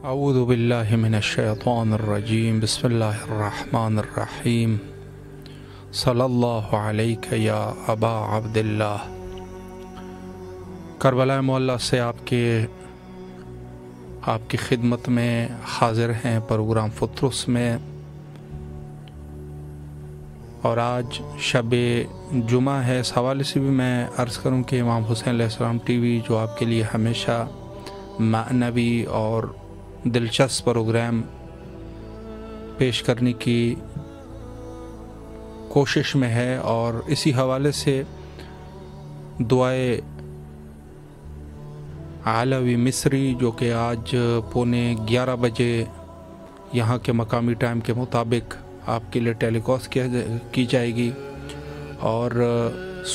اعوذ باللہ من الشیطان الرجیم بسم اللہ الرحمن الرحیم صلی اللہ علیک یا ابا عبداللہ۔ کربلا معلیٰ سے آپ کی خدمت میں حاضر ہیں پروگرام فطرس میں، اور آج شب جمعہ ہے۔ اس حوالے سے بھی میں عرض کروں کہ امام حسین علیہ السلام ٹی وی جو آپ کے لیے ہمیشہ معنوی اور دلچسپ پروگرام پیش کرنے کی کوشش میں ہے، اور اسی حوالے سے دعائے علوی مصری جو کہ آج 11:15 بجے یہاں کے مقامی ٹائم کے مطابق آپ کے لیے ٹیلی کاسٹ کی جائے گی، اور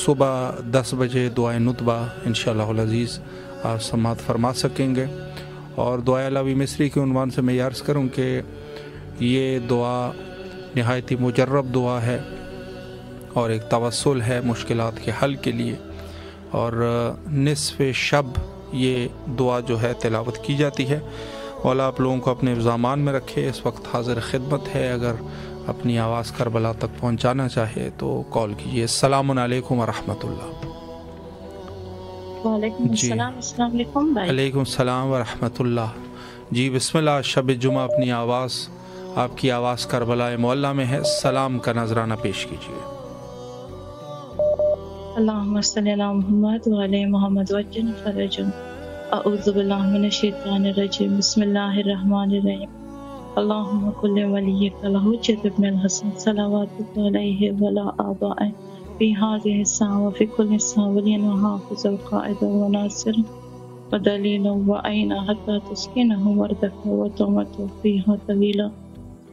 صبح 10 بجے دعائے نطبہ انشاءاللہ العزیز آپ سماعت فرما سکیں گے۔ اور دعائے علوی مصری کے عنوان سے میں یہ عرض کروں کہ یہ دعا نہایت ہی مجرب دعا ہے اور ایک توسل ہے مشکلات کے حل کے لیے، اور نصف شب یہ دعا جو ہے تلاوت کی جاتی ہے۔ مولا آپ لوگوں کو اپنے ذامان میں رکھے۔ اس وقت حاضر خدمت ہے، اگر اپنی آواز کربلا تک پہنچانا چاہے تو کال کیجیے۔ السلام علیکم ورحمۃ اللہ۔ وعلیکم السلام۔ السلام علیکم بھائی۔ علیکم السلام ورحمۃ اللہ۔ جی بسم اللہ، شب جمعہ اپنی آواز، آپ کی آواز کربلا معلیٰ میں ہے، سلام کا نذرانہ پیش کیجیے۔ اللہم صلی علی محمد وعلی محمد وجل فرجن۔ اعوذ باللہ من الشیطان الرجیم، بسم اللہ الرحمن الرحیم۔ اللہم کل ولیک الحجۃ ابن الحسن صلواتک علیہ وعلی آبائہ فی هذه الساعة وفي كل ساعة وليا وحافظا وقائدا وناصرا ودليلا وعينا حتى تسكنه وردك وتمته فيها طويلا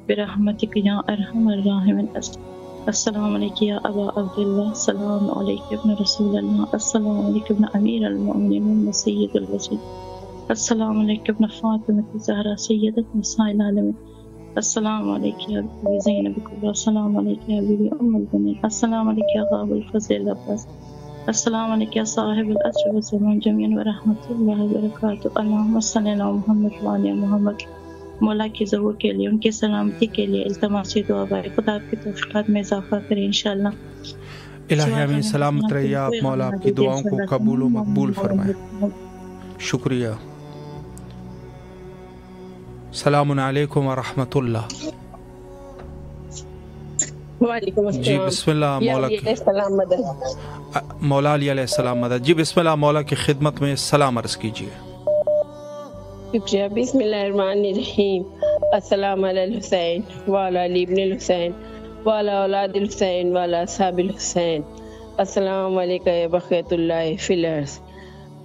برحمتك يا أرحم الراحمين۔ السلام عليك يا أبا عبد الله، السلام عليك ابن رسول الله، السلام عليك ابن أمير المؤمنين وسيد الوزير، السلام عليك ابن فاطمة الزهراء سيدة نساء العالمين، السلام علیک یا بی زینب کبریٰ، السلام علیک یا بی ام البنین، السلام علیک یا غاب الفضل العباس، السلام علیک یا صاحب العصر والزمان جميعا ورحمۃ اللہ وبرکاتہ۔ اللہم صلی علی محمد وعلی محمد۔ مولا کی ظہور کے لیے، ان کی سلامتی کے لیے التماس دعا بھائی، خدا آپ کی توفیقات میں اضافہ کرے انشاءاللہ۔ الہی امین، سلامت رہیے آپ، مولا آپ کی دعاؤں کو قبول و مقبول فرمائے۔ شکریہ۔ السلام علیکم ورحمۃ اللہ۔ وعلیکم السلام۔ جی بسم اللہ، مولا علی علیہ السلام مدد۔ جی بسم اللہ، مولا کی خدمت میں سلام عرض کیجیے۔ شکریہ۔ بسم اللہ الرحمن الرحیم۔ السلام علی الحسین وعلی علی ابن الحسین وعلی اولاد الحسین وعلی اصحاب الحسین۔ السلام علیکم یا بقیۃ اللہ فی الارض۔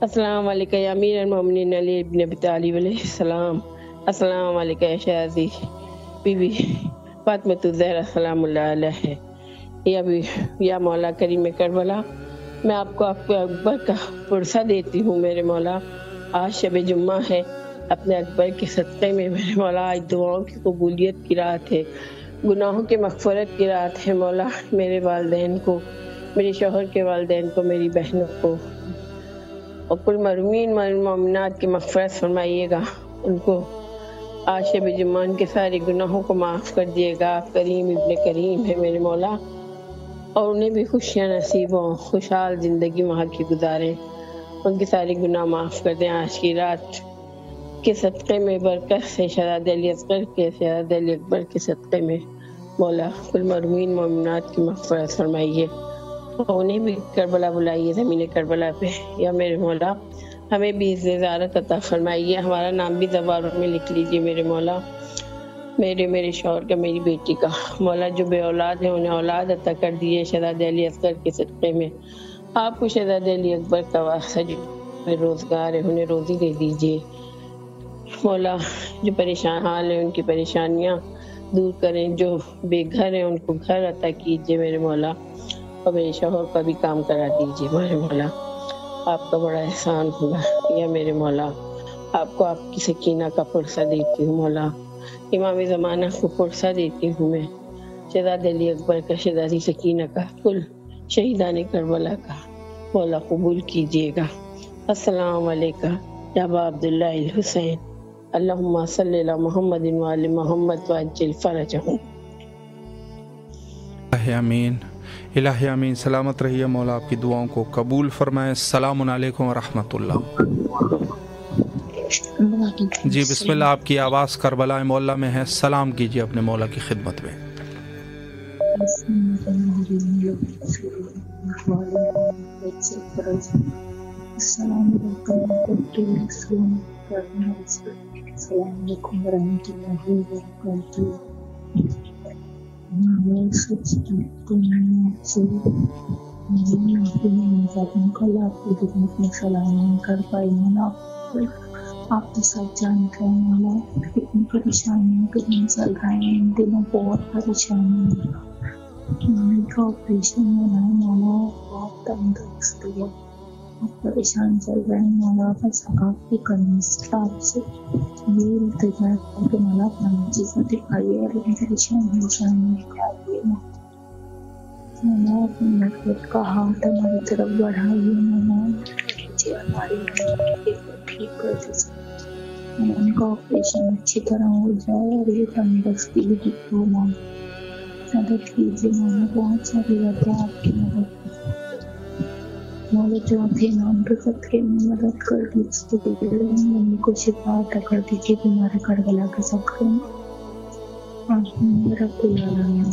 السلام علیکم یا امیر المومنین علی ابن ابی طالب علیہ السلام۔ السلام علیکم یا شہزادی بی بی فاطمۃ الزہرا سلام اللہ علیہ۔ یا مولا کریم کربلا، میں آپ کو آپ کے اکبر کا پرسہ دیتی ہوں میرے مولا۔ آج شب جمعہ ہے، اپنے اکبر کے صدقے میں میرے مولا آج دعاؤں کی قبولیت کی رات ہے، گناہوں کی مغفرت کی رات ہے مولا۔ میرے والدین کو، میرے شوہر کے والدین کو، میری بہنوں کو اور کل مرحومین مومنات کی مغفرت فرمائیے گا۔ ان کو آج شب جمعہ کے سارے گناہوں کو معاف کر دیے گا۔ آپ کریم ابن کریم ہے میرے مولا۔ اور انہیں بھی خوشیاں نصیب ہوں، خوشحال زندگی وہاں کی گزاریں، ان کے سارے گناہ معاف کر دیں۔ آج کی رات کے صدقے میں برکت سے شہزادہ علی اصغر کے، شہزادہ علی اکبر کے صدقے میں مولا کل مرحومین مومنات کی مغفرت فرمائیے، اور انہیں بھی کربلا بلائیے زمین کربلا پہ۔ یا میرے مولا ہمیں بھی زیارت عطا فرمائیے، ہمارا نام بھی زبانوں میں لکھ لیجیے میرے مولا، میرے شوہر کا، میری بیٹی کا۔ مولا جو بے اولاد ہیں انہیں اولاد عطا کر دیے شہزادہ علی اصغر کے صدقے میں۔ آپ کو شہزادہ علی اکبر کا واسطہ جو بے روزگار ہے انہیں روزی دے دیجیے مولا، جو پریشان حال ہیں ان کی پریشانیاں دور کریں، جو بے گھر ہیں ان کو گھر عطا کیجیے میرے مولا، اور میرے شوہر کا بھی کام کرا دیجیے میرے مولا، آپ کا بڑا احسان ہوگا۔ یا میرے مولا آپ کو آپ کی سکینہ کا پرسہ دیتی ہوں مولا، امام زمانہ کو پرسہ دیتی ہوں میں، شہزادہ علی اکبر کا، شہزادی سکینہ کا، کل شہیدان کربلا کا مولا قبول کیجیے گا۔ السلام علیکم یا ابا عبداللہ الحسین، اللہم صلی علی محمد وعلی محمد وعجل فرجہم۔ الہ آمین، الہ آمین۔ سلامت رہیے، مولا آپ کی دعاؤں کو قبول فرمائے۔ السلام علیکم ورحمۃ اللہ۔ جی بسم اللہ، آپ کی آواز کربلا مولا میں ہے، سلام کیجیے اپنے مولا کی خدمت میں۔ السلام علیکم ورحمۃ اللہ وبرکاتہ۔ کل آپ کی خدمت میں سلام نہیں کر پائی مولا، آپ تو سب جانتے ہیں مولا کتنی پریشانی کتنے چل رہے ہیں ان دنوں، بہت پریشانی ہے، ممی کا آپریشن ہونا ہے مولا، بہت تندرست ہے، بہت پریشان چل رہے ہیں مولا، بس آپ کی کرنے سے آپ سے یہ التجا ہے کہ مولا اپنا چیزیں دکھائیے اور ان پریشانی نکالیے مولا، اپنی مغفرت کا ہاتھ ہماری طرف بڑھائیے مولا، ہماری ٹھیک کر دیجیے، ان کا آپریشن اچھی طرح ہو جائے اور یہ تندرستی بھی ہو مولا، مدد کیجیے مولا، بہت ساری باتیں آپ کی مدد مولا، جو اپنے نام کے صدقے میں مدد کر دیجیے، ممی کو شفا عطا کر دیجیے بیمار کربلا کے صدقے میں، آمین رب العالمین۔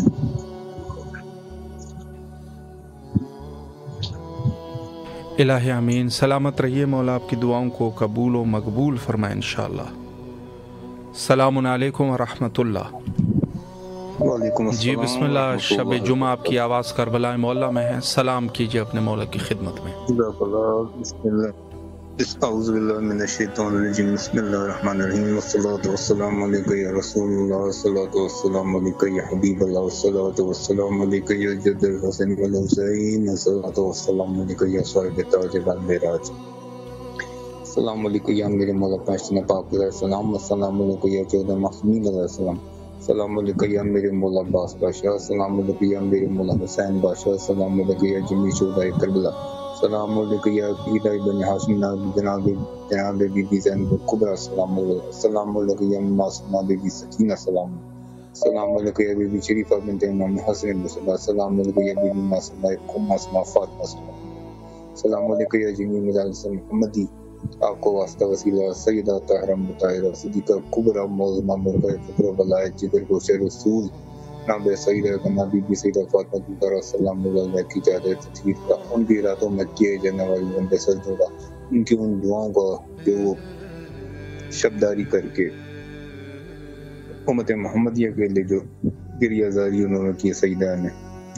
الہ آمین۔ سلامت رہیے، مولا آپ کی دعاؤں کو قبول و مقبول فرمائے انشاءاللہ۔ السلام علیکم ورحمۃ اللہ۔ وعلیکم السلام۔ جی بسم اللہ، شب جمعہ آپ کی آواز کربلا مولا میں ہے، سلام کیجیے اپنے مولا کی خدمت میں۔ بسم اللہ، اعوذ باللہ من الشیطان الرجیم، بسم اللہ الرحمن الرحیم، والصلاۃ والسلام علیک یا رسول اللہ، والصلاۃ والسلام علیک یا حبیب اللہ، والصلاۃ والسلام علیک یا جد الحسن والحسین، والصلاۃ والسلام علیک یا صاحب تاج والمعراج، السلام علیکم یا میرے مولا پاشنا پاک علیہ السلام، السلام علیکم یا چودہ معصومین علیہ السلام، السلام علیکم یا میرے مولا عباس بادشاہ، السلام علیکم یا میرے مولا حسین بادشاہ، السلام علیکم یا جمی شہداء کربلا، السلام علیکم یا عقیدہ بن ہاشم جناب بی بی زینب الکبریٰ، السلام علیکم یا معصومہ بی بی سکینہ، السلام علیکم یا بی بی شریفہ بنت امام حسن مصطفیٰ، السلام علیکم یا بی بی معصومہ فاطمہ، السلام علیکم یا جمی مجالس محمدی، آپ کو واسطہ وسیلہ سیدہ طاہرہ مطہرہ صدیقہ کبریٰ معظمہ مرغہ فکر و ولایت جگر گوشہ رسول ناب سیدہ نبی بی سیدہ فاطمہ زہرا السلام علیہ کی جادہ تطہیر کا، ان کی راتوں میں کیے جانے والی بندے سجدوں کا، ان کی ان دعاؤں کا جو وہ شبداری کر کے امت محمدیہ کے لیے جو گریہ زاری انہوں نے کی، سیدہ نے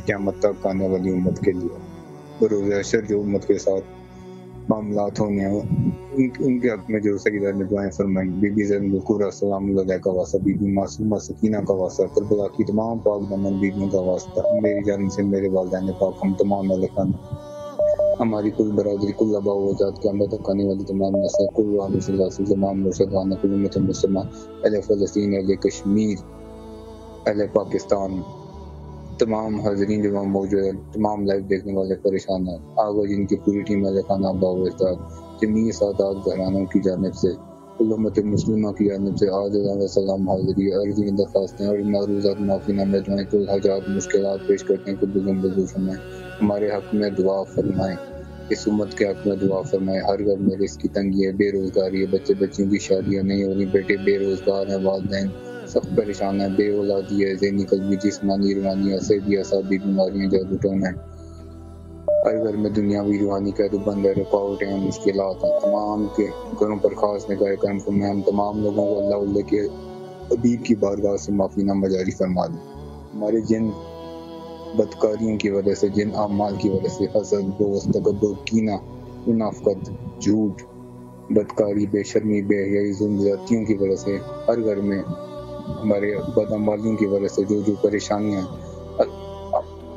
قیامت تک آنے والی امت کے لیے بروز حشر جو امت کے ساتھ معاملات ہونے ہیں، ان کے حق میں جو سیدہ نے دعائیں فرمائیں، بی بی زینب الکبریٰ السلام علیہ کا واسطہ، بی بی معصومہ سکینہ کا واسطہ، کربلا کی تمام پاک دامن بیویوں کا واسطہ، میری جانب سے میرے والدین پاک، ہم تمام اہل خانہ، ہماری کل برادری، کل آباء و اجداد، قیامت تک آنے والی تمام نسل، کل اہل ثلاثی، تمام مرشدان، کل امت مسلمہ، اہل فلسطین، اہل کشمیر، اہل پاکستان، تمام حاضرین جو وہاں موجود ہیں، تمام لائیو دیکھنے والے پریشان ہیں، آگا جن کی پوری ٹیم اہل خانہ آباء و اجداد، جمیع سادات گھرانوں کی جانب سے امت مسلمہ کی جانب سے عاجزانہ سلام حاضری عرضی درخواستیں اور معروضات معافی نامہ دعائیں کل حاجات مشکلات پیش کرتے ہیں خود بزم فرمائیں، ہمارے حق میں دعا فرمائیں، اس امت کے حق میں دعا فرمائیں۔ ہر گھر میں رزق کی تنگی ہے، بے روزگاری ہے، بچے بچیوں کی شادیاں نہیں ہو رہی، بیٹے بے روزگار ہیں، والدین سخت پریشان ہیں، بے اولادی ہے، ذہنی قلبی جسمانی روحانی صحبی اعصابی بیماریاں جادو ٹون ہیں، ہر گھر میں دنیاوی روحانی قید و بند ہے، رکاوٹیں ہیں، مشکلات ہیں، تمام کے گھروں پر خاص نگاہ کرم فرمائیں۔ ہم تمام لوگوں کو اللہ کے حبیب کی بارگاہ سے معافی نامہ جاری فرما دیں۔ ہمارے جن بدکاریوں کی وجہ سے، جن اعمال کی وجہ سے، حسد، بغض، تکبر، کینہ، منافقت، جھوٹ، بدکاری، بے شرمی، بے حیائی، ظلم زیادتیوں کی وجہ سے، ہر گھر میں ہمارے بدعمالیوں کی وجہ سے جو پریشانیاں ہیں،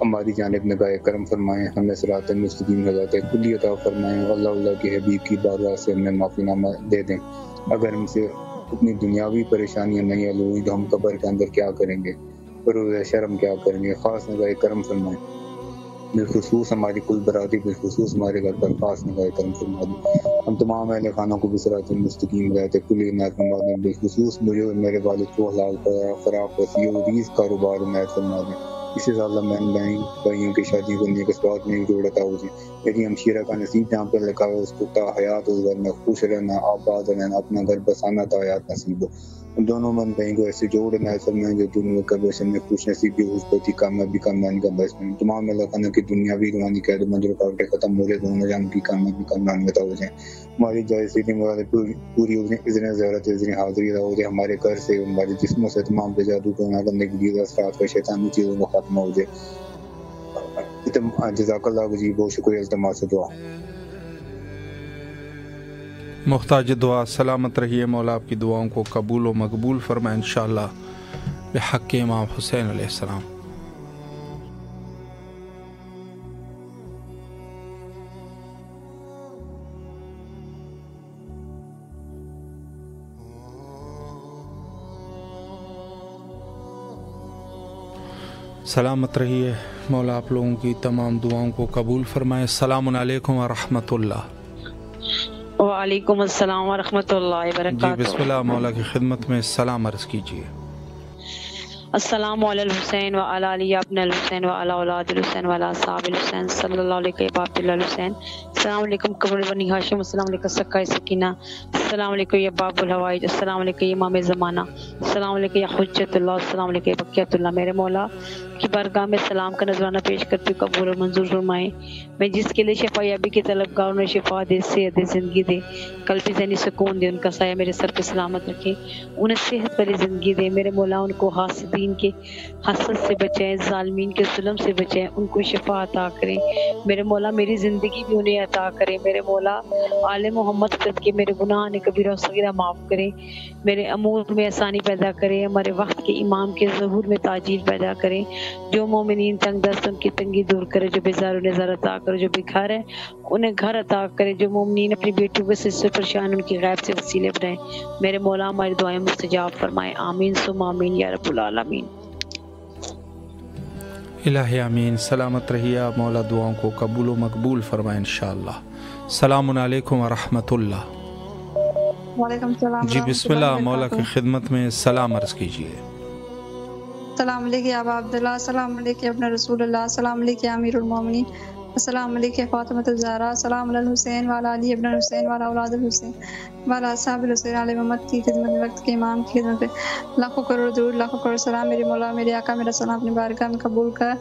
ہماری جانب نگاہ کرم فرمائیں، ہمیں صراط مستقیم ہدایت کلی عطا فرمائیں، اللہ کے حبیب کی بارگاہ سے ہمیں معافی نامہ دے دیں۔ اگر ہم سے اپنی دنیاوی پریشانیاں نہیں حل ہوئی تو ہم قبر کے اندر کیا کریں گے، بروز شرم کیا کریں گے، خاص نگاہ کرم فرمائیں، بالخصوص ہماری کل برادری، بالخصوص ہمارے گھر پر خاص نگاہ کرم فرما دیں۔ ہم تمام اہل خانہ کو بھی صراط مستقیم ہدایت کلی عنایت فرما دیں، بالخصوص مجھے اور میرے والد کو حلال فراق وسیع و عزیز کاروبار عنایت فرما دیں۔ اسی سے اللہ میں بھائیوں کی شادیوں کو نیک اسبات میں جوڑتا ہو جی، میری ہمشیرہ کا نصیب جہاں پر لکھا ہے اس کو تا حیات اس گھر میں خوش رہنا، آباد رہنا، اپنا گھر بسانا تا حیات نصیب ہو۔ ہم دونوں من بھائیوں کو ایسے جوڑ عنایت فرمائیں جو دنیا کا بشر میں خوش نصیبی، خوشبختی، کامیابی، کامیابی کا باعث بنے۔ تمام اللہ خانہ کی دنیاوی روحانی قید و بند رکاوٹیں ختم ہو جائے، دونوں جان کی کامیابی کامیابی عطا ہو جائیں، ہماری جائز سیدھی مرادیں پوری ہو جائیں، اذن زیارت اذن حاضری ادا ہو جائے، ہمارے گھر سے ہمارے جسموں سے تمام سے جادو ٹونا گندگی اثرات کا شیطانی چیزوں کا ختم ہو جائے۔ جزاک اللہ جی، بہت شکریہ التماس دعا۔ محتاج دعا سلامت رہیے، مولا آپ کی دعاؤں کو قبول و مقبول فرمائے انشاءاللہ بحق امام حسین علیہ السلام۔ سلامت رہیے، مولا آپ لوگوں کی تمام دعاؤں کو قبول فرمائے۔ السلام علیکم ورحمۃ اللہ۔ وعلیکم السلام ورحمۃ اللہ وبرکاتہ۔ جی بسم اللہ، مولا کی خدمت میں سلام عرض کیجیے۔ السلام علی الحسین وعلی علی ابن الحسین وعلی اولاد الحسین وعلی اصحاب الحسین صلی اللہ علیہ وآلہ الحسین۔ السلام علیکم قمر بنی ہاشم، السلام علیکم سکہ سکینہ، السلام علیکم یا باب الحوائج، السلام علیکم یا امام زمانہ، السلام علیکم یا حجت اللہ، السلام علیکم یا بقیت اللہ۔ میرے مولا کی بارگاہ میں سلام کا نذرانہ پیش کرتی ہوں، قبول اور منظور فرمائیں۔ میں جس کے لیے شفا یابی کی طلبگار، انہیں شفا دے، صحت دے، زندگی دے، قلبی ذہنی سکون دے، ان کا سایہ میرے سر پہ سلامت رکھے، انہیں صحت والی زندگی دے۔ میرے مولا ان کو حاسدین کے حسد سے بچائیں، ظالمین کے ظلم سے بچائیں، ان کو شفا عطا کریں۔ میرے مولا میری زندگی بھی انہیں عطا کریں۔ میرے مولا آل محمد صد کے میرے گناہ کبیرہ و صغیرہ معاف کریں، میرے امور میں آسانی پیدا کریں، ہمارے وقت کے امام کے ظہور میں تاجیل پیدا کریں۔ جو مومنین تنگ دست ان کی تنگی دور کرے، جو بیزار انہیں زر عطا کرے، جو بھکار ہے انہیں گھر عطا کرے، جو مومنین اپنی بیٹیوں سے پریشان ان کی غیب سے وسیلے بنائیں۔ میرے مولا ہماری دعائیں مستجاب فرمائیں، آمین ثم آمین یا رب العالمین۔ الہ آمین۔ سلامت رہیے، مولا دعاؤں کو قبول و مقبول فرمائے انشاءاللہ۔ السلام علیکم ورحمۃ اللہ۔ وعلیکم السلام۔ جی بسم اللہ، مولا کی خدمت میں سلام عرض کیجیے۔ السلام علیکم یا ابا عبداللہ، السلام علیکم ابن رسول اللہ، السلام علیکم امیر المومنین، السلام علیکم فاطمہ الزہرا، السلام علی الحسین وعلی علی ابن الحسین وعلی اولاد الحسین وعلی اصحاب الحسین علی محمد کی خدمت میں، وقت کے امام کی خدمت میں لاکھوں کروڑ درود، لاکھوں کروڑ سلام۔ میرے مولا میرے آقا میرا سلام اپنی بارگاہ میں قبول کر،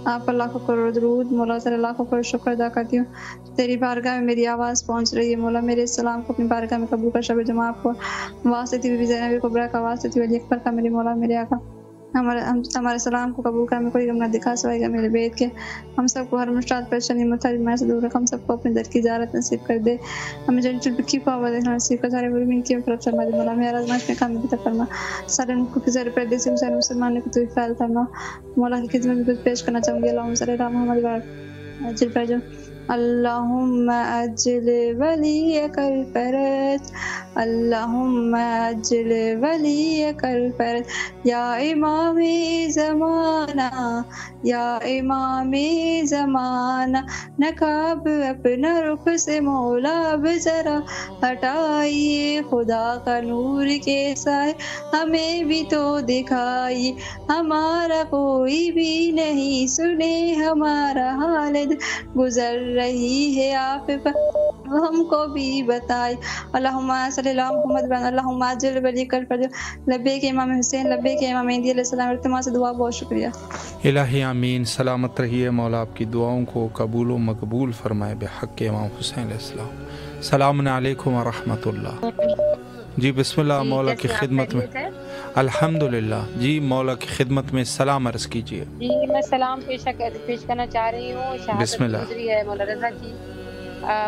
آپ پر لاکھوں کروڑ درود، مولا تعالیٰ لاکھوں کروڑ شکر ادا کرتی ہوں، تیری بارگاہ میں میری آواز پہنچ رہی ہے۔ مولا میرے سلام کو اپنی بارگاہ میں قبول کر، شب جمعہ کو واسطی بی بی زینب کبریٰ کا، واسطی علی اکبر کا، میرے مولا میرے آقا ہمارے سلام کو قبول کر، ہمیں کوئی غم نہ دکھا سوائے گا میرے بیت کے، ہم سب کو ہر مشکلات پریشانی متحد بیماری سے دور رکھ، ہم سب کو اپنے در کی زیارت نصیب کر دے، ہمیں جنت البقیع کو آواز نصیب کر، سارے مؤمنین کی مغفرت فرما دے، مولا میرا آزمائش میں کامیابی عطا فرما، سارے ملکوں کے زیر پردے سے سارے مسلمانوں کو توفیق عطا فرما۔ مولا کی خدمت میں کچھ پیش کرنا چاہوں گی۔ اللہم صلی علی محمد اجل فرج، اللہم اجل ولیک الفرج، اللہم اجل ولیک الفرج یا امام زمانہ یا امام زمانہ نقاب اپنا رخ سے مولا بذرا ہٹائیے، خدا کا نور کے سائے ہمیں بھی تو دکھائیے، ہمارا کوئی بھی نہیں سنے ہمارا حالت گزر رہی ہے آپ پر ہم کو بھی بتائے۔ اللہم صلی اللہ محمد بن اللہم اجل ولیک الفرج۔ لبیک امام حسین، لبیک امام مہدی علیہ السلام۔ التماس دعا، بہت شکریہ۔ الہی آمین۔ سلامت رہیے، مولا آپ کی دعاؤں کو قبول و مقبول فرمائے بحق امام حسین علیہ السلام۔ السلام علیکم ورحمۃ اللہ۔ جی بسم اللہ، مولا کی خدمت میں الحمدللہ۔ جی مولا کی خدمت میں سلام عرض کیجیے۔ جی میں سلام پیش کرنا چاہ رہی ہوں۔ بسم اللہ۔ گزری ہے مولا رضا کی۔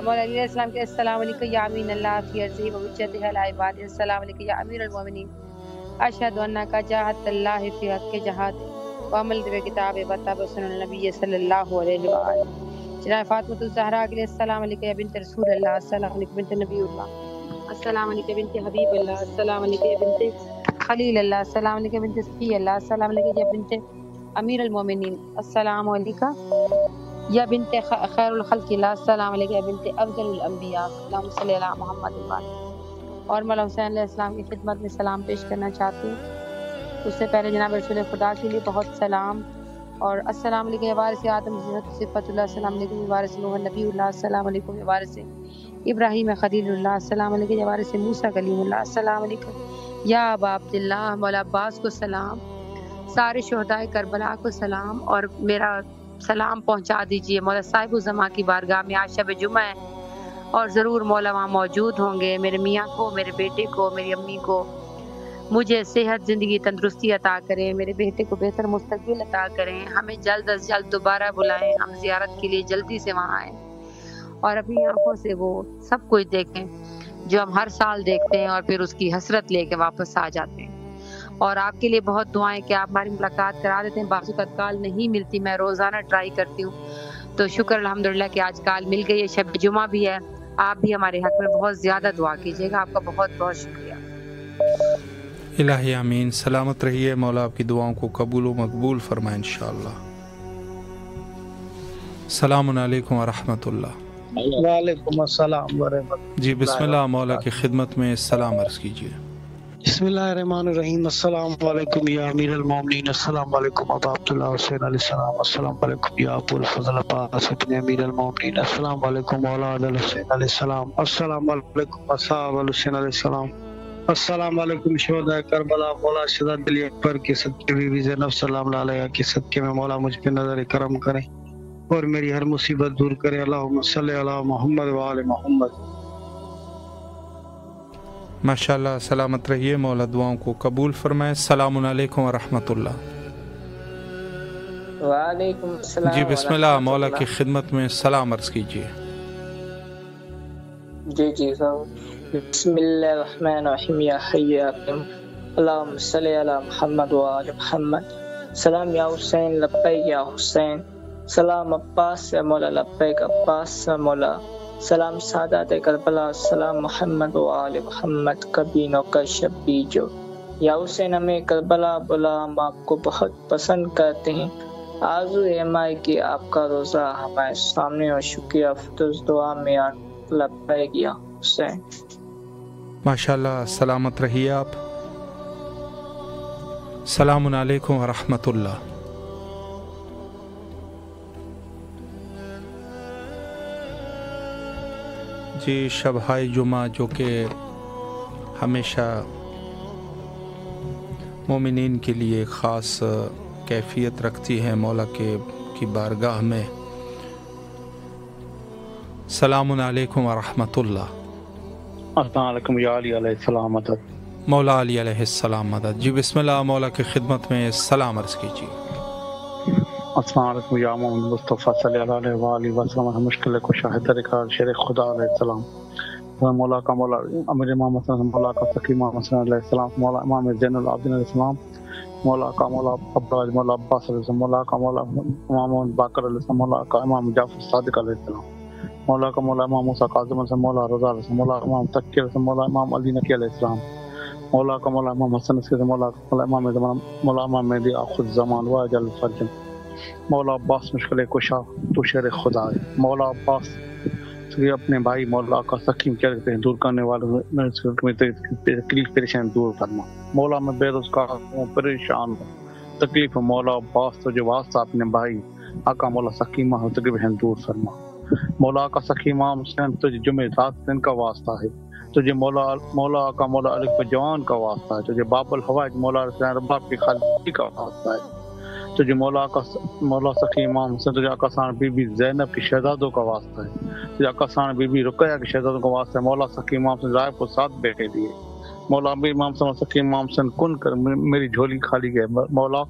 مولا علیہ السلام کے السلام علیکم یا امین اللہ فی عرضہ و حجتہ علی عبادہ، السلام علیکم یا امیر المومنین، اشہد انک جاہدت اللہ فی حق جہاد وعمل بکتاب وطب سنن النبی صلی اللہ علیہ وآلہ۔ جناب فاطمۃ الزہرا کے لیے السلام علیکم یا بنت رسول اللہ، السلام علیکم بنت نبی اللہ، السلام علیکم بنت حبیب اللہ، السلام علیکم یا بنت خلیل اللہ، السلام علیکم بنت صفی اللہ، السلام علیکم یا بنت امیر المومنین، السلام علیکم یا بنت خیر الخلق اللہ، السلام علیکم یا بنت افضل الانبیاء، اللہم صلی علی محمد وآلہ۔ اور مولا حسین علیہ السلام کی خدمت میں سلام پیش کرنا چاہتی ہوں۔ اس سے پہلے جناب رسول خدا کے لیے بہت سلام، اور السلام علیکم یا وارث آدم صفت اللہ، السلام علیکم یا وارث نوح نبی اللہ، السلام علیکم یا وارث ابراہیم خلیل اللہ، السلام علیکم یا وارث موسیٰ کلیم اللہ، السلام علیکم یا ابا عبداللہ، مولا عباس کو سلام، سارے شہدائے کربلا کو سلام، اور میرا سلام پہنچا دیجئے مولا صاحب الزماں کی بارگاہ میں۔ آج شب جمعہ ہے اور ضرور مولا وہاں موجود ہوں گے۔ میرے میاں کو، میرے بیٹے کو، میری امی کو مجھے صحت، زندگی، تندرستی عطا کریں، میرے بیٹے کو بہتر مستقبل عطا کریں، ہمیں جلد از جلد دوبارہ بلائیں، ہم زیارت کے لیے جلدی سے وہاں آئیں اور اپنی آنکھوں سے وہ سب کچھ دیکھیں جو ہم ہر سال دیکھتے ہیں، اور پھر اس کی حسرت لے کے واپس آ جاتے ہیں۔ اور آپ کے لیے بہت دعائیں کہ آپ ہماری ملاقات کرا دیتے ہیں، بعض اوقات کال نہیں ملتی، میں روزانہ ٹرائی کرتی ہوں، تو شکر الحمدللہ کہ آج کال مل گئی ہے، شب جمعہ بھی ہے۔ آپ بھی ہمارے حق میں بہت زیادہ دعا کیجیے گا، آپ کا بہت بہت شکریہ۔ الہی آمین۔ سلامت رہیے، مولا آپ کی دعاؤں کو قبول و مقبول فرمائے انشاءاللہ۔ السلام علیکم ورحمۃ اللہ۔ وعلیکم السلام ورحمۃ اللہ۔ جی بسم اللہ، مولا کی خدمت میں سلام عرض کیجیے۔ بسم اللہ الرحمن الرحیم۔ السلام علیکم یا امیر المومنین، السلام علیکم ابا عبداللہ حسین علیہ السلام، السلام علیکم یا ابو الفضل عباس ابن امیر المومنین، السلام علیکم اولاد الحسین علیہ السلام، السلام علیکم اصحاب الحسین علیہ السلام، السلام علیکم شہداء کربلا، مولا شہزاد علی اکبر کے صدقے، بی بی زینب سلام اللہ علیہا کے صدقے میں مولا مجھ پہ نظر کرم کریں اور میری ہر مصیبت دور کریں۔ اللہم صلی علی محمد وآل محمد۔ ماشاءاللہ، سلامت رہیے، مولا دعاؤں کو قبول فرمائے۔ السلام علیکم ورحمۃ اللہ۔ وعلیکم السلام۔ جی بسم اللہ، مولا کی خدمت میں سلام عرض کیجیے۔ جی بسم اللہ الرحمن الرحیم، یا حی یا قیوم، اللہم صلی علی محمد وآل محمد۔ سلام یا حسین، لبیک یا حسین، سلام عباس سے مولا، لبیک عباس سے مولا، سلام سادات کربلا، سلام محمد و آل محمد، کبھی نو کا شبی جو۔ یا حسین ہمیں کربلا بلا، ہم آپ کو بہت پسند کرتے ہیں، آرزو ہے ہماری کہ آپ کا روزہ ہمارے سامنے، اور شکریہ فتوز دعا میں لبیک یا حسین۔ ماشاءاللہ، سلامت رہیے آپ۔ السلام علیکم ورحمۃ اللہ۔ جی شبہائے جمعہ جو کہ ہمیشہ مومنین کے لیے خاص کیفیت رکھتی ہے مولا کی بارگاہ میں، السلام علیکم ورحمۃ اللہ۔ السلام علیکم یا علی علیہ السلام مدد۔ مولا علی علیہ السلام مدد۔ جی بسم اللہ، مولا کی خدمت میں سلام عرض کیجیے۔ السلام علیکم یا محمد مصطفیٰ صلی اللہ علیہ وآلہ وسلم، مشکل کو شاہد ریکار شیر خدا علیہ السلام، مولا کا مولا امیر امام حسن، مولا کا سخی امام حسن علیہ السلام، مولا امام زین العابدین علیہ السلام، مولا کا مولا عباس، مولا عباس علیہ السلام، مولا کا مولا امام باقر علیہ السلام، مولا کا امام جعفر صادق علیہ السلام، مولا کا مولا امام موسیٰ کاظم سے مولا رضا سے مولا امام تقی سے مولا امام علی نقی علیہ السلام، مولا کا مولا امام حسن سے مولا کا مولا امام زمان مولا امام مہدی آخر زمان واجل فرجم، مولا عباس مشکل کشا تو شیر خدا ہے، مولا عباس سے اپنے بھائی مولا کا سکیم کیا کہتے ہیں دور کرنے والے تکلیف پریشان دور کرنا، مولا میں بے روزگار ہوں پریشان ہوں تکلیف، مولا عباس تو جو واسطہ اپنے بھائی آقا مولا سکیمہ ہو تکلیف دور فرما، مولا کا سخی امام حسین تجھے جمعہ رات دن کا واسطہ ہے، تجھے مولا کا مولا علی جوان کا واسطہ ہے، تجھے باب الحوائج مولا حسین رباب کی خالقی کا واسطہ ہے، تجھے مولا سخی امام حسین تجھے آقا سان بی بی زینب کی شہزادوں کا واسطہ ہے، تجھے آقا سان بی بی رقیہ کی شہزادوں کا واسطہ ہے، مولا سخی امام حسین رائے کو 7 بیٹے دیے، مولا امیر امام حسین سخی امام حسین کن کر میری جھولی خالی گئے، مولا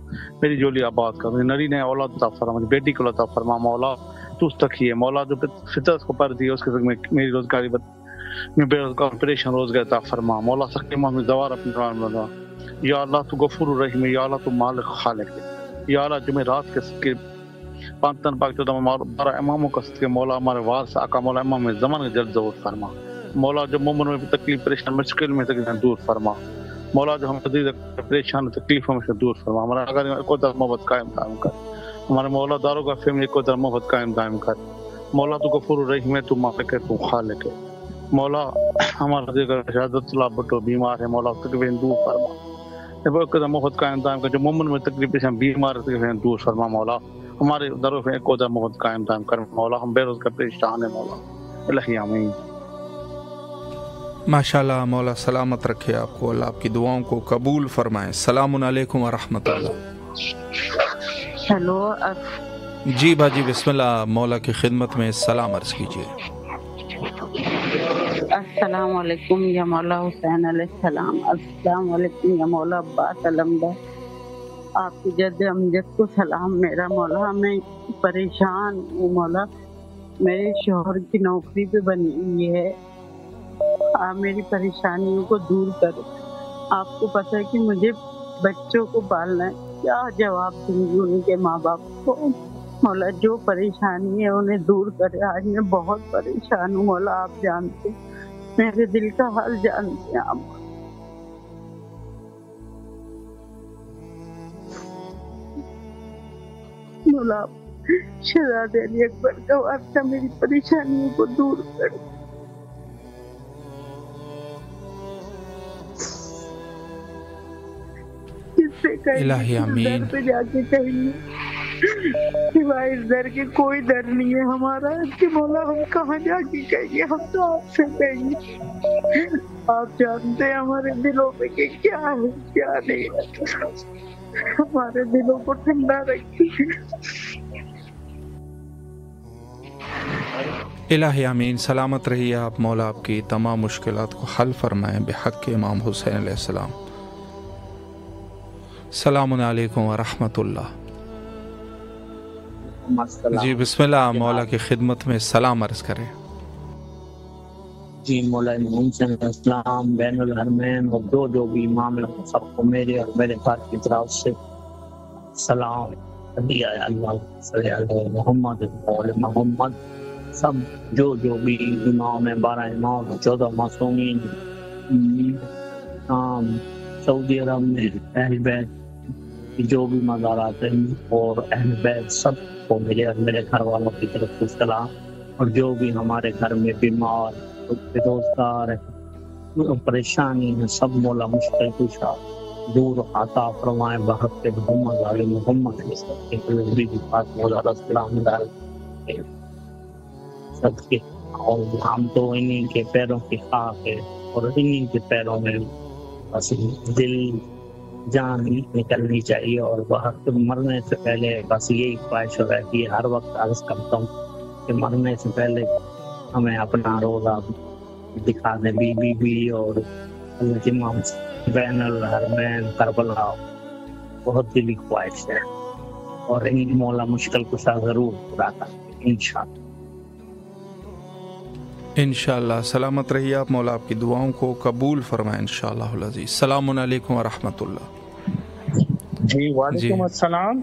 میری جھولی آباد کر، مجھے نری نے اولاد عطا فرما، مجھے بیٹی کو عطا فرما، مولا تو تک ہی ہے، مولا جو فطرت کو پر دی اس کے میں میری روزگاری میں بے روزگار پریشان روزگار عطا فرما، مولا سخی محمد دوار اپنے قرآن بنا، یا اللہ تو غفور الرحیم ہے، یا اللہ تو مالک خالق ہے، یا اللہ جمعہ رات کے 5 تن پاک 14 12 اماموں کا صدقے مولا ہمارے وارث آقا مولا امام زمان کے جلد ظہور فرما، مولا جو مومن میں تکلیف پریشان مشکل میں تکلیف دور فرما، مولا جو ہم پریشان تکلیفوں میں سے دور فرما، ہمارا اگر کو در محبت قائم کر، ہمارے مولا داروں کا فیملی کو در محبت قائم دائم کر، مولا تو غفور الرحیم ہے، تو مالک ہے، تو خالق ہے، مولا ہمارا دیگر شہادت اللہ بٹو بیمار ہے، مولا تکلیف دور فرما، کو در محبت قائم دائم کر، جو مومن میں تکلیف بیمار تکلیف دور فرما، مولا ہمارے دروں پہ کو در محبت قائم دائم کر، مولا ہم بے روزگار پریشان ہیں، مولا الہی آمین۔ ماشاءاللہ، مولا سلامت رکھے آپ کو، اللہ آپ کی دعاؤں کو قبول فرمائے۔ السلام علیکم ورحمۃ اللہ۔ ہیلو جی باجی بسم اللہ، مولا کی خدمت میں سلام عرض کیجیے۔ السلام علیکم یا مولا حسین علیہ السلام، السلام علیکم یا مولا عباس علمدار، آپ کی جد امجد کو سلام میرا مولا، میں پریشان ہوں مولا، میرے شوہر کی نوکری پہ بنی ہوئی ہے، آپ میری پریشانیوں کو دور کرو، آپ کو پتہ ہے کہ مجھے بچوں کو پالنا ہے، کیا جواب دوں گی ان کے ماں باپ کو، مولا جو پریشانی ہے انہیں دور کرے، آج میں بہت پریشان ہوں مولا، آپ جانتے میرے دل کا حال جانتے ہیں آپ، مولا شہزادے علی اکبر کا واسطہ میری پریشانیوں کو دور کرے۔ الہی آمین۔ در پہ جا کے کہیں سوائے اس در کے کوئی در نہیں ہے ہمارا، کہ مولا ہم کہاں جا کے کہیں، ہم تو آپ سے کہیں گے، آپ جانتے ہیں ہمارے دلوں میں کہ کیا ہے کیا نہیں ہے، ہمارے دلوں کو ٹھنڈا رکھیے۔ الہی آمین، سلامت رہیے آپ، مولا آپ کی تمام مشکلات کو حل فرمائیں بحق امام حسین علیہ السلام۔ السلام علیکم ورحمۃ اللہ۔ جی بسم اللہ، مولا کی خدمت میں سلام عرض کریں۔ جی مولا حسین علیہ السلام بین الحرمین اور جو بھی امام سب کو میرے اور میرے خاتون کی طرف سے سلام، اللہ صلی علی محمد اور محمد، سب جو بھی امام ہیں، 12 امام، 14 معصومین، سعودی عرب میں اہل بیت جو بھی مزارات ہیں اور اہل بیت سب کو میرے اور میرے گھر والوں کی طرف سے سلام، اور جو بھی ہمارے گھر میں بیمار بے روزگار پریشانی ہے، سب مولا مشکل کشا دور عطا فرمائے بحق محمد علی محمد مولا سلام سب کے، اور ہم تو انہیں کے پیروں کی خاک ہے، اور انہیں کے پیروں میں بس دل جان نکلنی چاہیے، اور وقت مرنے سے پہلے بس یہی خواہش رہتی ہے، ہر وقت عرض کرتا ہوں کہ مرنے سے پہلے ہمیں اپنا روزہ دکھا دیں، بی بی اور امام بین الحرمین کربلا، بہت دلی خواہش ہے، اور ان مولا مشکل کشا ضرور پورا کریں انشاءاللہ۔ انشاءاللہ، سلامت رہیے آپ، مولا آپ کی دعاؤں کو قبول فرمائے انشاءاللہ العزیز۔ السلام علیکم ورحمۃ اللہ۔ جی وعلیکم السلام.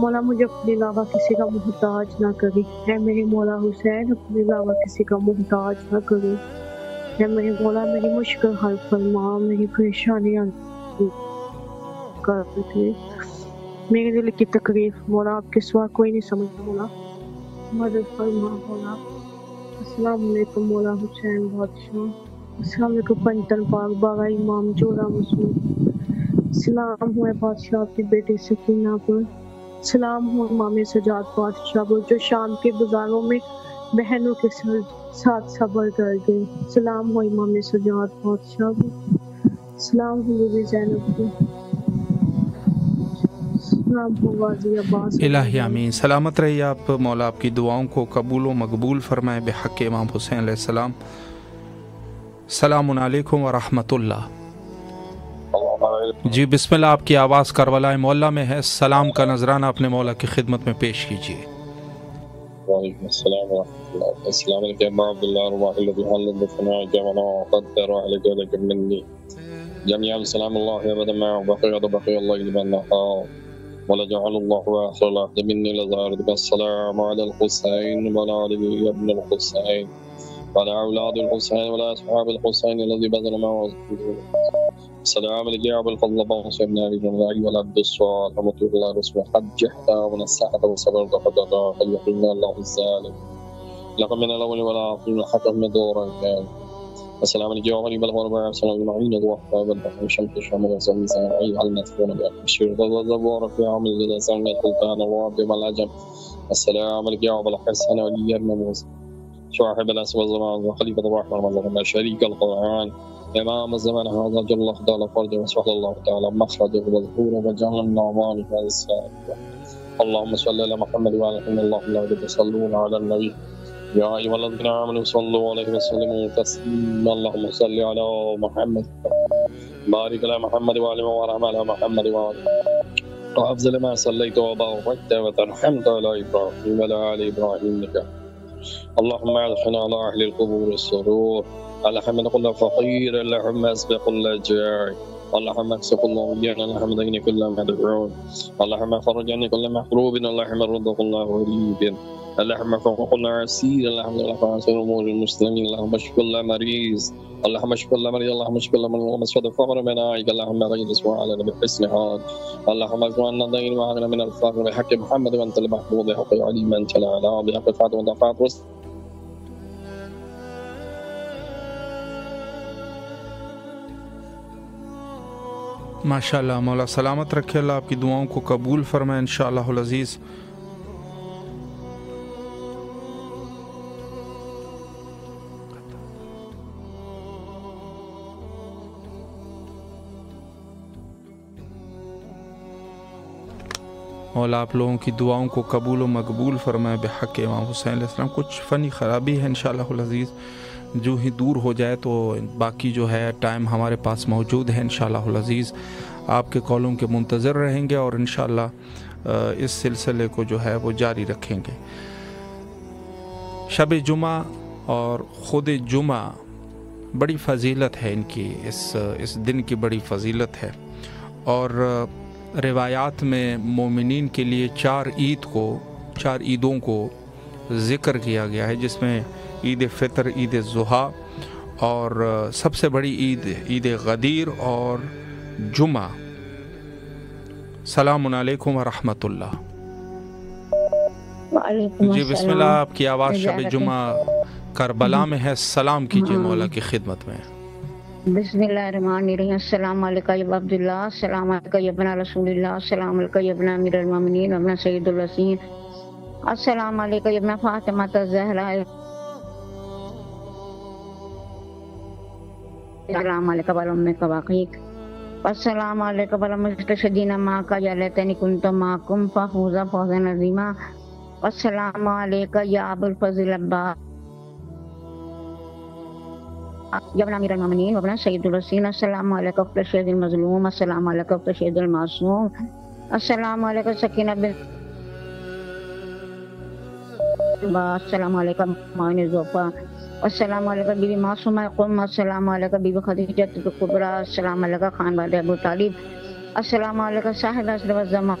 مولا مجھے اپنے علاوہ کسی کا محتاج نہ کری، اے میرے مولا حسین اپنے علاوہ کسی کا محتاج نہ کری، اے میرے مولا میری مشکل حل فرما، میری پریشانیاں کر دے، میرے دل کی تکلیف مولا آپ کے سوا کوئی نہیں سمجھتا، مولا مدد فرما مولا۔ السلام علیکم مولا حسین بادشاہ، السلام علیکم پنجتن پاک بابا امام جوڑا مسعود، سلام ہو بادشاہ آپ کی بیٹی سکینہ پر، سلام ہو امام سجاد بادشاہ پر جو شام کے بازاروں میں بہنوں کے ساتھ صبر کر گئے، سلام ہو امام سجاد بادشاہ پر، سلام ہو بیوی زینب پر، سلام ہو غازی عباس۔ الہی آمین۔ سلامت رہیے آپ، مولا آپ کی دعاؤں کو قبول و مقبول فرمائے بحق امام حسین علیہ السلام۔ السلام علیکم ورحمۃ اللہ۔ جی بسم اللہ، آپ کی آواز کربلا مولا میں ہے، سلام کا نذرانہ اپنے مولا کی خدمت میں پیش کیجیے۔ وعلیکم السلام ورحمۃ اللہ۔ السلام علیکم عبداللہ الواحد الذی حل الثناء جمعنا وقدر اهلك لك مني جميعا سلام الله ابدا ما بقي الليل والنهار ولجعل الله آخر العهد مني لزارتك السلام على الحسين وعلى علي ابن الحسين وعلى أولاد الحسين وعلى أصحاب الحسين الذي بذل معه السلام عليك يا أبا الفضل بن بن أبي جمرة والعبد الصالح رحمة الله رسول حج حتى ونسحت وصبرت حتى اليقين الله الظالم لقد من الأول والآخر حتى من دورا كان السلام عليك يا غريب الغرباء السلام المعين وحباب البحر شمس الشام والزمزم أيها المدفون بالشرط والزبور في عمل الزلزال السلطان الرب والعجم السلام عليك يا أبا الحسن ولي الموسى صاحب الأسر والزمان وخليفة الرحمن والرحمن شريك القرآن إمام الزمان هذا جل الله تعالى فرجه وسبحان الله تعالى مخرجه وظهوره وجعل النعمان في السابق اللهم صل على محمد وعلى آله اللهم لا تصلون على النبي يا أيها الذين آمنوا صلوا عليه وسلموا تسليما اللهم صل على محمد بارك على محمد وعلى وارحم على محمد وعلى وأفضل ما صليت وباركت وترحمت على إبراهيم وعلى آل إبراهيم إنك اللهم ادخلنا على أهل القبور السرور اللهم كل فقير اللهم اسبق كل جائع اللهم اكسب كل مبين اللهم دين كل مدعون اللهم فرج عني كل محروب اللهم رد كل غريب اللهم فوق كل عسير اللهم لا فاصل امور المسلمين اللهم اشف كل مريض اللهم اشف كل مريض اللهم اشف كل مريض اللهم اشف الفقر من عائق اللهم غير سؤالنا بحسن حال اللهم اجعلنا الدين وعنا من الفقر بحق محمد وانت المحبوب بحق علي من تلا بحق فاطمه فاطمه ماشاءاللہ، مولا سلامت رکھے، اللہ آپ کی دعاؤں کو قبول فرمائے انشاءاللہ العزیز۔ مولا آپ لوگوں کی دعاؤں کو قبول و مقبول فرمائے بحق امام حسین علیہ السلام۔ کچھ فنی خرابی ہے انشاءاللہ العزیز، جو ہی دور ہو جائے تو باقی جو ہے ٹائم ہمارے پاس موجود ہے انشاءاللہ العزیز، آپ کے کالوں کے منتظر رہیں گے اور انشاءاللہ اس سلسلے کو جو ہے وہ جاری رکھیں گے۔ شب جمعہ اور خود جمعہ بڑی فضیلت ہے ان کی، اس دن کی بڑی فضیلت ہے، اور روایات میں مومنین کے لیے چار عیدوں کو ذکر کیا گیا ہے، جس میں عید فطر، عید ضحیٰ، اور سب سے بڑی عید غدیر اور جمعہ۔ السلام علیکم ورحمۃ اللہ۔ جی بسم اللہ، آپ کی آواز شب جمعہ کربلا میں ہے، سلام کیجیے مولا کی خدمت میں۔ بسم اللہ الرحمن الرحیم۔ السلام علیکم یا عبداللہ، السلام علیکم یا ابن رسول اللہ، السلام علیکم یا ابن امیر المومنین ابن سید الوسین، السلام علیکم یا ابن فاطمہ الزہرا، السلام علیکم ورحمۃ اللہ، السلام علیکم ورحمۃ ما کا یا لیتنی کنت معکم فافوز فوزا عظیما، السلام علیکم یا ابو الفضل عباس یا ابن امیر المومنین وابن سید الوسین، السلام علیکم اختر شہید المظلوم، السلام علیکم اختر شہید المعصوم، السلام علیکم سکینہ بنت، السلام علیکم معین زوفا، السلام علیکم بی بی معصومہ قم، السلام علیکم بی بی خدیجہ کبریٰ، السلام علیکم خان والد ابو طالب، السلام علیکم صاحب عصر والزمان،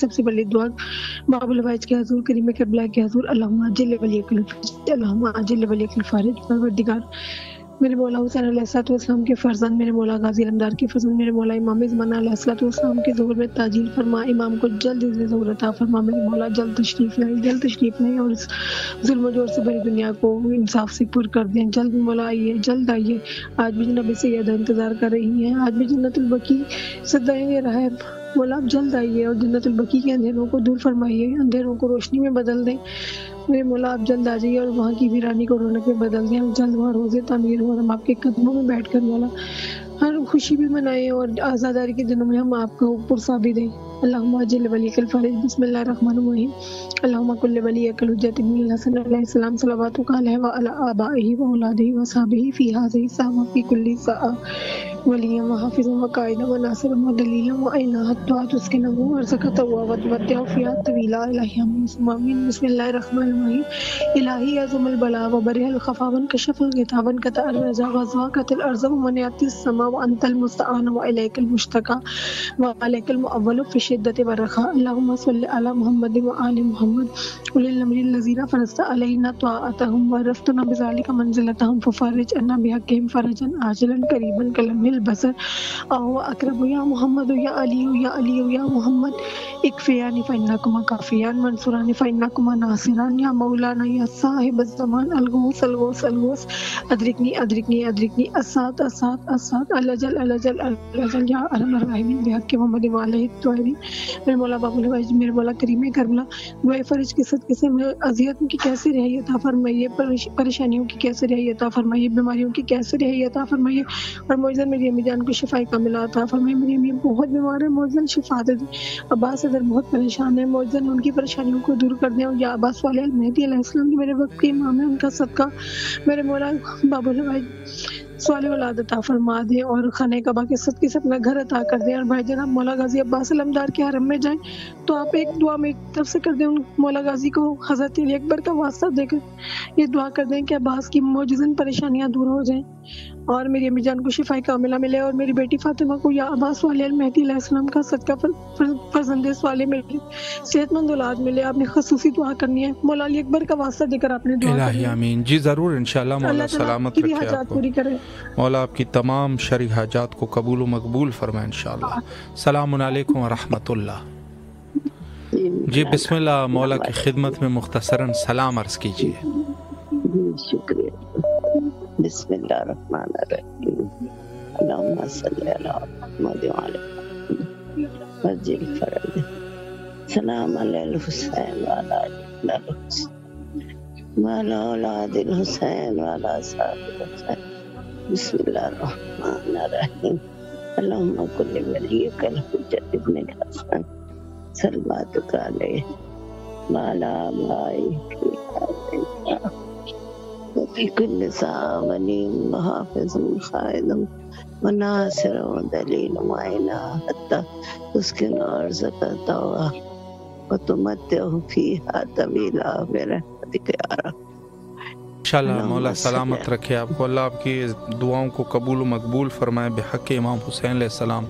سب سے پہلے دعا باب الوائج کے حضور، کریم کربلا کے حضور، اللہم عجل ولیک الفرج، اللہم عجل ولیک الفرج. پروردگار میرے مولا حسین علیہ السلام کے فرزند، میرے مولا غازی علمدار کے فرزند، میرے مولا امام زمانہ علیہ السلام کے ظہور میں تاجیل فرما. امام کو جلد ظہور عطا فرما. میرے مولا جلد تشریف لائیں اور اس ظلم و جور سے بھری دنیا کو انصاف سے پر کر دیں. جلد مولا آئیے، جلد آئیے. آج بھی جناب سیدہ انتظار کر رہی ہیں، آج بھی جنت البقیع سے دائیں رہے. مولا آپ جلد آئیے اور جنت البقیع کے اندھیروں کو دور فرمائیے، اندھیروں کو روشنی میں بدل دیں. میرے مولا آپ جلد آ جائیے اور وہاں کی ویرانی کو رونق میں بدل دیں. ہم جلد وہاں روزے تعمیر ہو اور ہم آپ کے قدموں میں بیٹھ کر مولا ہر خوشی بھی منائیں اور آزاداری کے دنوں میں ہم آپ کو پرسا بھی دیں. اللہم عجل ولیک الفرج. بسم اللہ الرحمن الرحیم. اللہم کل ولیک الحجۃ ابن الحسن علیہ السلام صلواتک علیہ وعلی آبائہ واولادہ وصحبہ فی ہذہ الساعۃ فی کل ساعۃ ولیا وحافظا وقائدا وناصرا ودلیلا وعینا حتی تسکنہ ورزقہ وتمتع فیہا طویلا. الہی آمین. بسم اللہ الرحمن الرحیم. الہی عظم البلاء وبرئ الخفا وانکشف الغطاء وانقطع الرجاء وضاقت الارض ومنعت السماء وانت المستعان والیک المشتکى والیک المؤول فی الشدۃ والرخاء. اللہم صل علی محمد وآل محمد اولي الامر الذین فرضت علینا طاعتهم وعرفتنا بذلک منزلتهم ففرج عنا بحقهم فرجا عاجلا قریبا کلمح البصر او اقرب یا محمد یا علی یا علی یا محمد اکفیان فانکما کافیان منصوران فانکما ناصران یا مولانا یا صاحب الزمان الغوث الغوث الغوث ادرکنی ادرکنی ادرکنی اسات اسات اسات الجل الجل الجل یا ارحم الراحمین بحق محمد وعلیہ الطاہرین. میرے مولا باب الوائج، میرے مولا کریم کربلا دعائے فرج کے صدقے سے اذیت کی کیسے رہائی عطا فرمائیے، پریشانیوں کی کیسے رہائی عطا فرمائیے، بیماریوں کی کیسے رہائی عطا فرمائیے. اور معزز میری امی جان کو شفا کاملہ عطا فرمائیے. میری امی بہت بیمار ہے، معزز شفا دے دیں. عباس ادھر بہت پریشان ہے، معزز ان کی پریشانیوں کو دور کر دیں. اور یا عباس والے مہدی علیہ السلام کی میرے وقت کے امام ہے، ان کا صدقہ میرے مولا باب الوائج سوال اولاد عطا فرما دیں اور خانہ کعبہ کے صدقے سے اپنا گھر عطا کر دیں. اور بھائی جناب مولا غازی عباس علمدار کے حرم میں جائیں تو آپ ایک دعا میں ایک طرف سے کر دیں، مولا غازی کو حضرت علی اکبر کا واسطہ دے کر یہ دعا کر دیں کہ عباس کی معجزن پریشانیاں دور ہو جائیں اور میری امی جان کو شفا کاملہ ملے. اور میری بیٹی فاطمہ کو یا عباس والے مہدی علیہ السلام کا صدقہ فرزند والے ملے، صحت مند اولاد ملے. آپ نے خصوصی دعا کرنی ہے، مولا علی اکبر کا واسطہ دے کر آپ نے دعا کرنی ہے. آمین. جی ضرور انشاءاللہ. مولا سلامت رکھے آپ کو، پوری کرے. مولا آپ کی تمام شرعی حاجات کو قبول و مقبول فرمائے انشاءاللہ. السلام علیکم ورحمۃ اللہ. جی بسم اللہ. مولا کی خدمت میں مختصراً سلام عرض کیجیے. شکریہ. بسم اللہ الرحمن الرحیم. اللہم صلی علی محمد وعلی مسجد الفرج. سلام علی الحسین وعلی الحسین وعلی اولاد الحسین وعلی اصحاب الحسین. بسم اللہ الرحمن الرحیم. اللہم کل ولیک الحجۃ ابن الحسن صلواتک علیہ وعلی آبائہ وفی کل ساعۃ ولی وحافظ قائد وناصر ودلیل معین حتی تسکن ارضک طوعا وتمتع فیہا طویلا برحمتک یا رب. انشاءاللہ. مولا سلامت رکھے آپ کو، اللہ آپ کی دعاؤں کو قبول و مقبول فرمائے بحق امام حسین علیہ السلام.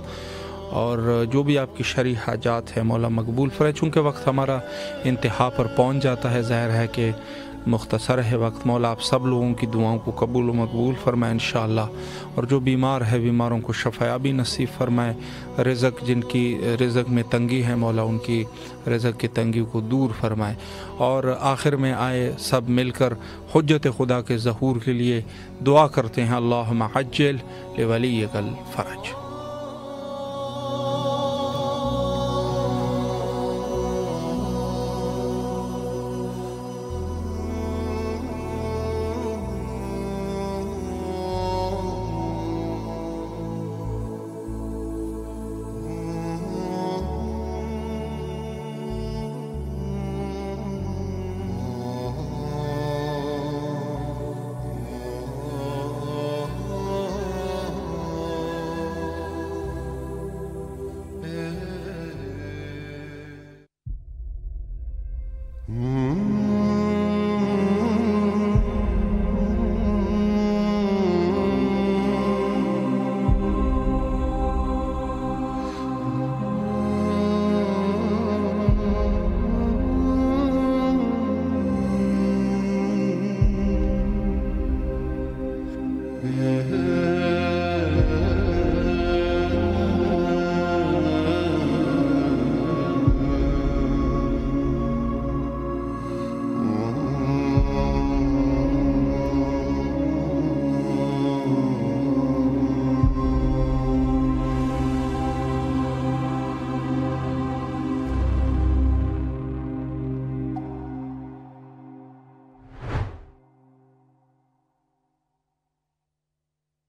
اور جو بھی آپ کی شرعی حاجات ہے مولا مقبول فرمائے. چونکہ وقت ہمارا انتہا پر پہنچ جاتا ہے، ظاہر ہے کہ مختصر ہے وقت. مولا آپ سب لوگوں کی دعاؤں کو قبول و مقبول فرمائے انشاءاللہ. اور جو بیمار ہے بیماروں کو شفایابی نصیب فرمائے. رزق جن کی رزق میں تنگی ہے مولا ان کی رزق کی تنگی کو دور فرمائے. اور آخر میں آئے سب مل کر حجت خدا کے ظہور کے لیے دعا کرتے ہیں. اللہم عجل لولیک الفرج.